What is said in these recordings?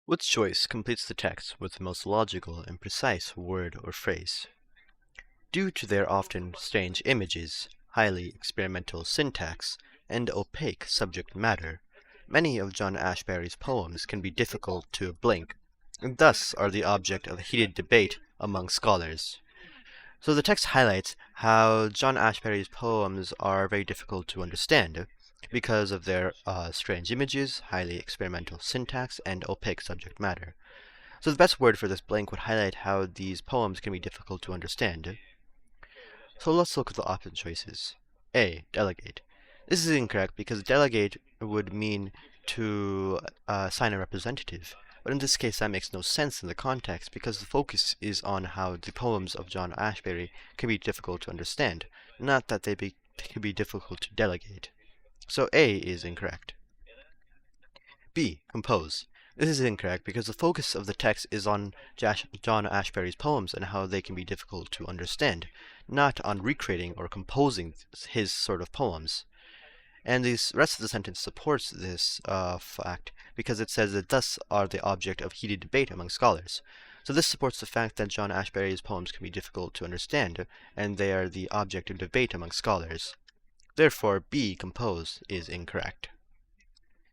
Which choice completes the text with the most logical and precise word or phrase? Due to their often strange images, highly experimental syntax, and opaque subject matter, many of John Ashbery's poems can be difficult to blink, and thus are the object of heated debate among scholars. So the text highlights how John Ashbery's poems are very difficult to understand because of their strange images, highly experimental syntax, and opaque subject matter. So the best word for this blank would highlight how these poems can be difficult to understand. So let's look at the option choices. A. Delegate. This is incorrect because delegate would mean to assign a representative. But in this case, that makes no sense in the context because the focus is on how the poems of John Ashbery can be difficult to understand, not that they can be difficult to delegate. So A is incorrect. B. Compose. This is incorrect because the focus of the text is on John Ashbery's poems and how they can be difficult to understand, not on recreating or composing his sort of poems. And the rest of the sentence supports this fact because it says that thus are the object of heated debate among scholars. So this supports the fact that John Ashbery's poems can be difficult to understand, and they are the object of debate among scholars. Therefore, B. Compose is incorrect.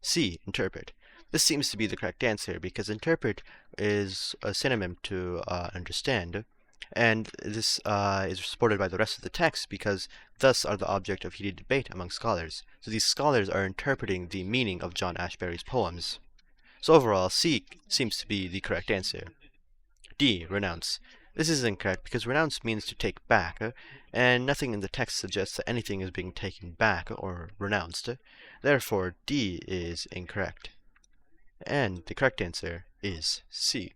C. Interpret. This seems to be the correct answer because interpret is a synonym to understand, and this is supported by the rest of the text because thus are the object of heated debate among scholars. So these scholars are interpreting the meaning of John Ashbery's poems. So overall, C seems to be the correct answer. D. Renounce. This is incorrect because renounce means to take back, and nothing in the text suggests that anything is being taken back or renounced. Therefore, D is incorrect. And the correct answer is C.